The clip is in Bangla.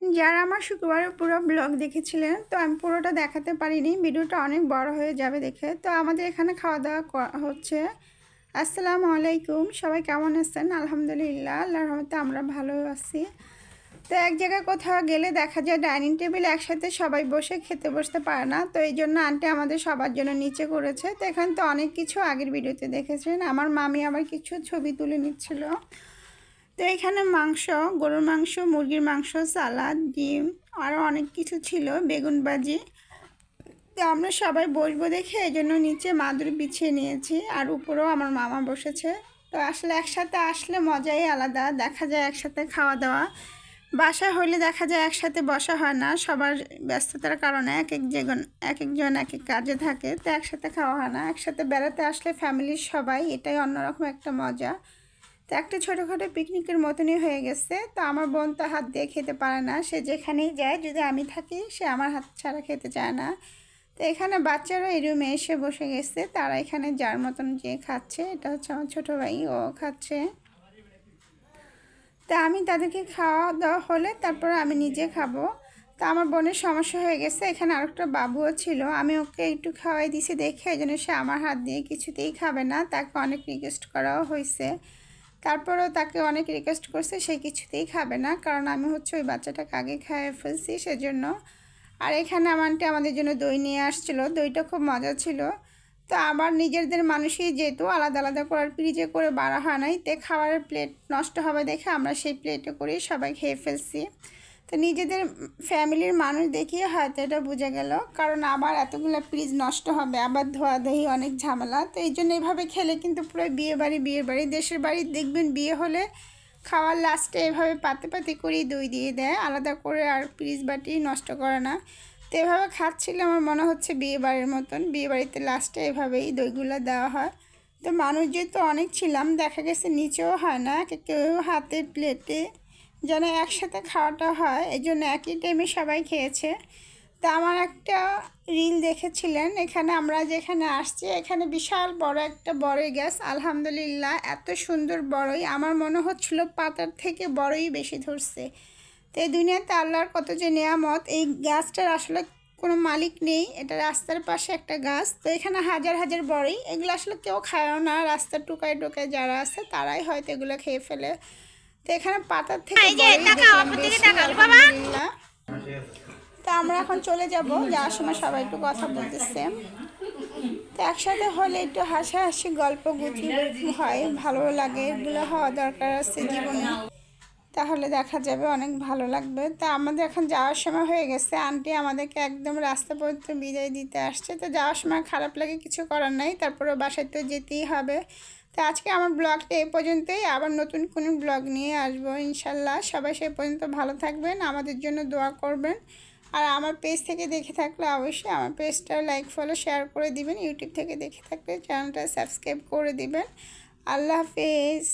যারা আমার শুক্রবারের পুরো ব্লগ দেখেছিলেন, তো আমি পুরোটা দেখাতে পারিনি, ভিডিওটা অনেক বড় হয়ে যাবে দেখে। তো আমাদের এখানে খাওয়া দাওয়া হচ্ছে। আসসালামু আলাইকুম, সবাই কেমন আছেন? আলহামদুলিল্লাহ, আল্লাহর রহমতে আমরা ভালো আছি। তো এক জায়গায় কোথাও গেলে দেখা যায় ডাইনিং টেবিলে একসাথে সবাই বসে খেতে বসতে পারে না, তো এই জন্য আন্টি আমাদের সবার জন্য নিচে করেছে। তো এখানে তো অনেক কিছু আগের ভিডিওতে দেখেছেন। আমার মামি আবার কিছু ছবি তুলে নিচ্ছিল। তো এখানে মাংস, গরুর মাংস, মুরগির মাংস, সালাদ, ডিম, আরও অনেক কিছু ছিল, বেগুন ভাজি। তো আমরা সবাই বসবো দেখে এই জন্য নিচে মাদুর বিছিয়ে নিয়েছি, আর উপরেও আমার মামা বসেছে। তো আসলে একসাথে আসলে মজাই আলাদা, দেখা যায় একসাথে খাওয়া দাওয়া। বাসা হলে দেখা যায় একসাথে বসা হয় না, সবার ব্যস্ততার কারণে এক একজন এক এক কাজে থাকে, তো একসাথে খাওয়া হয় না। একসাথে বেড়াতে আসলে ফ্যামিলির সবাই, এটাই অন্যরকম একটা মজা। তো একটা ছোটোখাটো পিকনিকের মতনই হয়ে গেছে। তো আমার বোন তো হাত দিয়ে খেতে পারে না, সে যেখানেই যায়, যদি আমি থাকি সে আমার হাত ছাড়া খেতে চায় না। তো এখানে বাচ্চারা এই রুমে এসে বসে গেছে, তারা এখানে যার মতন যে খাচ্ছে। এটা হচ্ছে আমার ছোটো ভাই, ও খাচ্ছে। তা আমি তাদেরকে খাওয়া দাওয়া হলে তারপর আমি নিজে খাবো। তা আমার বোনের সমস্যা হয়ে গেছে, এখানে আরেকটা বাবুও ছিল, আমি ওকে একটু খাওয়াই দিছি দেখে এই জন্য সে আমার হাত দিয়ে কিছুতেই খাবে না। তাকে অনেক রিকোয়েস্ট করাও হয়েছে, তারপরেও তাকে অনেক রিকোয়েস্ট করছে, সে কিছুতেই খাবে না, কারণ আমি হচ্ছে ওই বাচ্চাটাকে আগে খাইয়ে ফেলছি সেজন্য। আর এখানে আমানটি আমাদের জন্য দই নিয়ে আসছিল, দইটা খুব মজা ছিল। তো আবার নিজেদের মানুষই যেহেতু আলাদা আলাদা করার ফ্রিজে করে বাড়া হয় নাই, তে খাবারের প্লেট নষ্ট হবে দেখে আমরা সেই প্লেটে করেই সবাই খেয়ে ফেলছি। তো নিজেদের ফ্যামিলির মানুষ দেখিয়ে হয়তো এটা বোঝা গেল, কারণ আবার এতগুলো ফ্রিজ নষ্ট হবে, আবার ধোয়াধুয়ি অনেক ঝামেলা। তো এই জন্য এইভাবে খেলে কিন্তু পুরো বিয়ের বাড়ি দেশের বাড়ি দেখবেন, বিয়ে হলে খাওয়ার লাস্টে এভাবে পাতে পাতে করেই দই দিয়ে দেয়, আলাদা করে আর ফ্রিজ বাটি নষ্ট করে না। তো এভাবে খাচ্ছিল, আমার মনে হচ্ছে বিয়ে বাড়ির মতন, বিয়ে বাড়িতে লাস্টে এভাবেই দইগুলো দেওয়া হয়। তো মানুষ যেহেতু অনেক ছিলাম, দেখা গেছে নিচেও হয় না, কেউ হাতে প্লেটে যেন একসাথে খাওয়াটা হয়, এই জন্য একই টাইমে সবাই খেয়েছে। তা আমার একটা রিল দেখেছিলেন, এখানে আমরা যেখানে আসছি এখানে বিশাল বড় একটা বড়ই গাছ, আলহামদুলিল্লাহ এত সুন্দর বড়ই, আমার মনে হচ্ছিল পাতার থেকে বড়ই বেশি ধরছে। তো এই দুনিয়াতে আল্লাহর কত যে নেয়ামত, এই গাছটার আসলে কোনো মালিক নেই, এটা রাস্তার পাশে একটা গাছ। তো এখানে হাজার হাজার বড়ই, এগুলো আসলে কেউ খায়ও না, রাস্তার টোকায় টোকায় যারা আছে তারাই হয়তো এগুলো খেয়ে ফেলে। তো এখানে পাতার থেকে আলহামদুলিল্লাহ। তো আমরা এখন চলে যাব, যাওয়ার সময় সবাই একটু কথা বলতেছে। তো একসাথে হলে একটু হাসাহাসি গল্প গুজব হয়, ভালো লাগে, এগুলো হওয়া দরকার আছে জীবনে, তাহলে দেখা যাবে অনেক ভালো লাগবে। তা আমাদের এখন যাওয়ার সময় হয়ে গেছে, আন্টি আমাদেরকে একদম রাস্তা পর্যন্ত বিদায় দিতে আসছে। তো যাওয়ার সময় খারাপ লাগে, কিছু করার নাই, তারপরে বাসায় তো যেতেই হবে। তো আজকে আমার ব্লগটা এই পর্যন্তই, আবার নতুন কোনো ব্লগ নিয়ে আসবো ইনশাল্লাহ। সবাই সে পর্যন্ত ভালো থাকবেন, আমাদের জন্য দোয়া করবেন। আর আমার পেজ থেকে দেখে থাকলে অবশ্যই আমার পেজটা লাইক ফলো শেয়ার করে দিবেন, ইউটিউব থেকে দেখে থাকলে চ্যানেলটা সাবস্ক্রাইব করে দিবেন। আল্লাহ হাফেজ।